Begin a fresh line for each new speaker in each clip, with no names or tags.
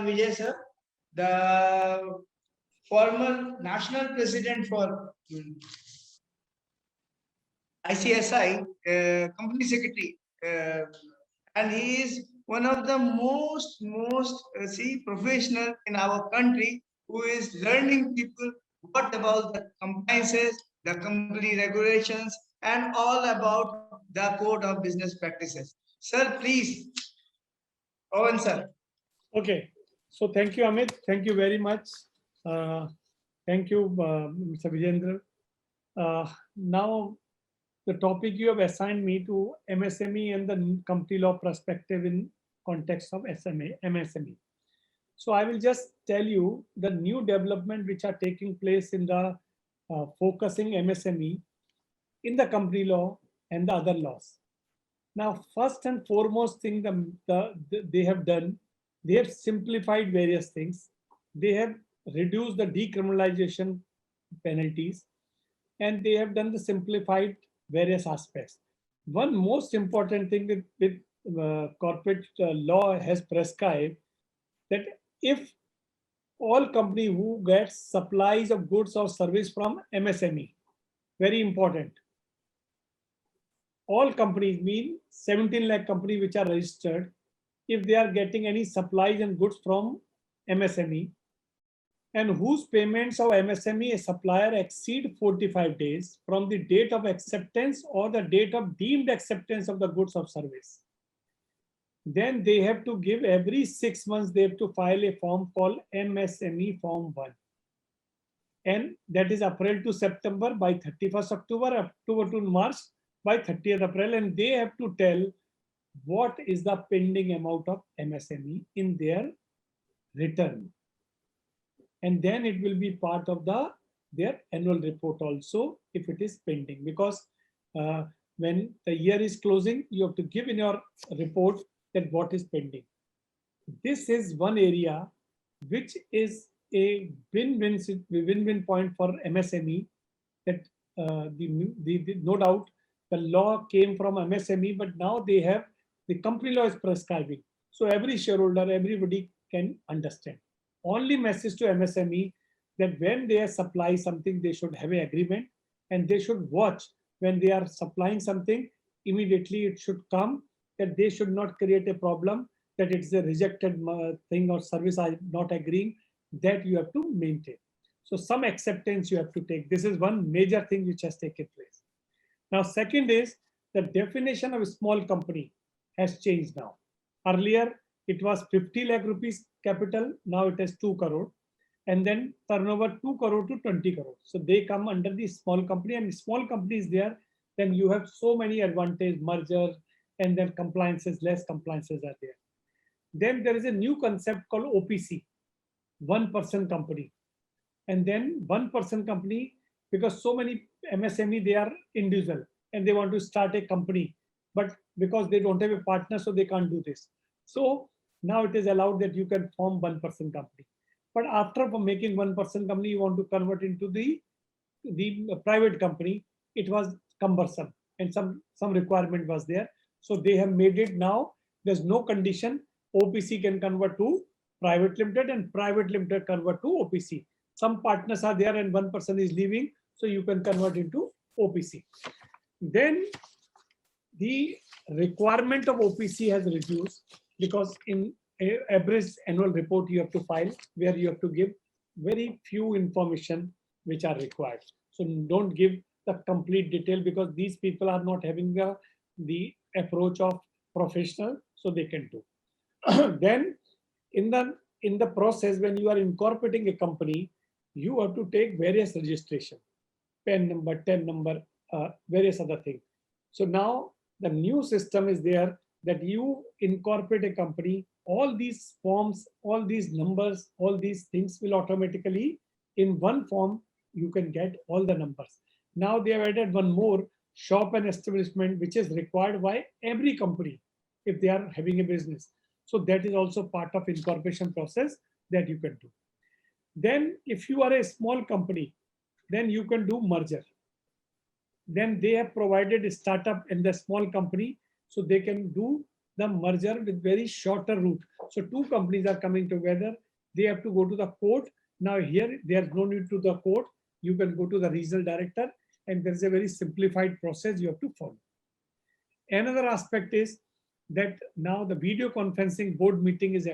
Shriman Vijay sir, the former national president for ICSI, company secretary, and he is one of the most professional in our country who is learning people what about the compliances, the company regulations, and all about the code of business practices. Sir, please, Owen sir.
Okay, so thank you, Amit. Thank you very much. Thank you, Mr. Vijendra. Now, the topic you have assigned me to MSME and the company law perspective in context of MSME. So I will just tell you the new development which are taking place in the focusing MSME in the company law and the other laws. Now, first and foremost thing they have done, they have simplified various things. They have reduced the decriminalization penalties, and they have done the simplified various aspects. One most important thing with corporate law has prescribed that if all company who gets supplies of goods or service from MSME, very important. All companies mean 17 lakh companies which are registered, if they are getting any supplies and goods from MSME and whose payments of MSME a supplier exceed 45 days from the date of acceptance or the date of deemed acceptance of the goods or service, then they have to give every 6 months, they have to file a form called MSME Form 1. And that is April to September by 31st October, October to March by 30th April. And they have to tell what is the pending amount of MSME in their return. And then it will be part of their annual report also if it is pending. Because when the year is closing, you have to give in your report that what is pending. This is one area which is a win-win point for MSME, that no doubt the law came from MSME, but now they have the company law is prescribing. So every shareholder, everybody can understand. Only message to MSME that when they supply something, they should have an agreement and they should watch when they are supplying something, immediately it should come that they should not create a problem that it's a rejected thing or service I'm not agreeing, that you have to maintain. So some acceptance you have to take. This is one major thing which has taken place. Now, second is the definition of a small company has changed now. Earlier, it was 50 lakh rupees capital, now it is 2 crore. And then turnover 2 crore to 20 crore. So they come under the small company, and small company is there, then you have so many advantages, merger, and then compliances, less compliances are there. Then there is a new concept called OPC, one-person company. And then one-person company, because so many MSME, they are individual and they want to start a company, but because they don't have a partner, so they can't do this. So now it is allowed that you can form one-person company. But after making one-person company, you want to convert into the private company, it was cumbersome and some requirement was there. So they have made it now, there's no condition. OPC can convert to private limited and private limited convert to OPC. Some partners are there and one person is leaving, so you can convert into OPC. Then the requirement of OPC has reduced because in average annual report you have to file where you have to give very few information which are required. So don't give the complete detail because these people are not having the approach of professional, so they can do. Then in the process, when you are incorporating a company, you have to take various registration, PAN number, TAN number, various other things. So now the new system is there that you incorporate a company, all these forms, all these numbers, all these things will automatically in one form, you can get all the numbers. Now they have added one more, shop and establishment, which is required by every company if they are having a business. So that is also part of incorporation process that you can do. Then if you are a small company, then you can do merger. Then they have provided a startup in the small company, so they can do the merger with very shorter route. So two companies are coming together. They have to go to the court. Now here, there's no need to the court. You can go to the regional director, and there's a very simplified process you have to follow. Another aspect is that now the video conferencing board meeting is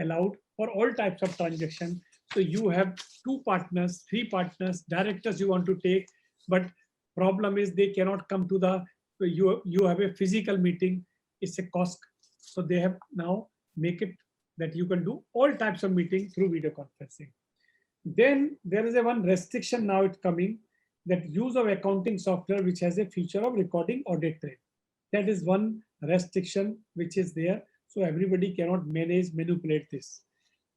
allowed for all types of transaction. So you have 2 partners, 3 partners, directors you want to take, but problem is they cannot come to the, you have a physical meeting, it's a cost. So they have now make it that you can do all types of meeting through video conferencing. Then there is a one restriction now it's coming, that use of accounting software which has a feature of recording audit trail. That is one restriction which is there. So everybody cannot manipulate this.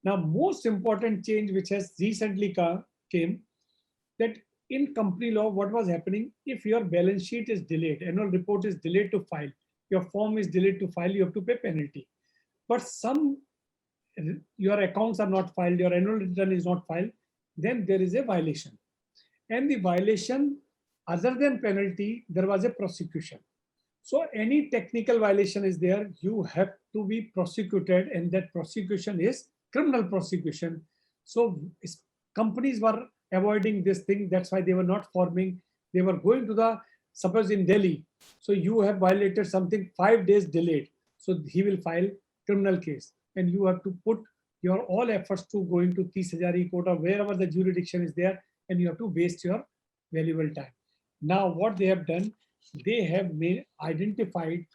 Now, most important change which has recently came, that in company law, what was happening, if your balance sheet is delayed, annual report is delayed to file, your form is delayed to file, you have to pay penalty. But your accounts are not filed, your annual return is not filed, then there is a violation. And the violation, other than penalty, there was a prosecution. So any technical violation is there, you have to be prosecuted, and that prosecution is criminal prosecution. So companies were avoiding this thing. That's why they were not forming. They were going to the, suppose in Delhi, so you have violated something, 5 days delayed. So he will file criminal case, and you have to put your all efforts to going to Tis Hazari court or wherever the jurisdiction is there, and you have to waste your valuable time. Now what they have done, they have identified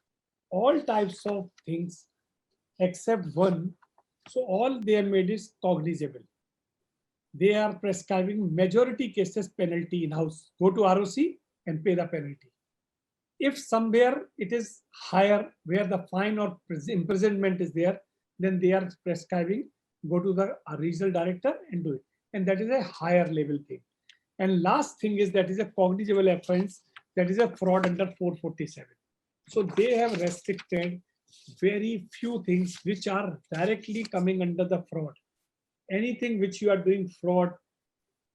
all types of things except one. So all they have made is cognizable. They are prescribing majority cases penalty in-house. Go to ROC and pay the penalty. If somewhere it is higher, where the fine or imprisonment is there, then they are prescribing, go to the regional director and do it. And that is a higher level thing. And last thing is that is a cognizable offense, that is a fraud under 447. So they have restricted very few things which are directly coming under the fraud. Anything which you are doing fraud,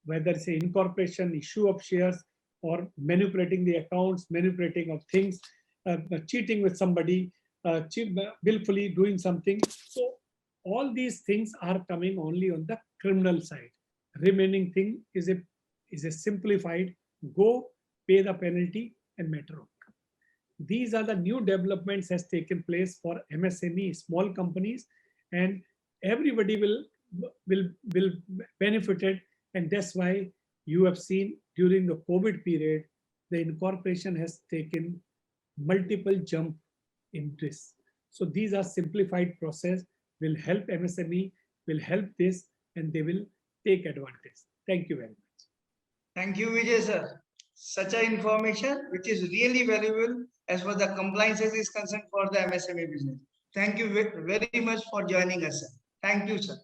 whether it's an incorporation, issue of shares, or manipulating the accounts, manipulating of things, cheating with somebody, willfully doing something. So all these things are coming only on the criminal side. Remaining thing is a simplified, go pay the penalty and matter on. These are the new developments has taken place for MSME, small companies, and everybody will benefited. And that's why you have seen during the COVID period, the incorporation has taken multiple jump in this. So these are simplified process, will help MSME, will help this, and they will take advantage. Thank you very much.
Thank you, Vijay sir. Such a information which is really valuable as far the compliances is concerned for the MSME business. Thank you very much for joining us, sir. Thank you, sir.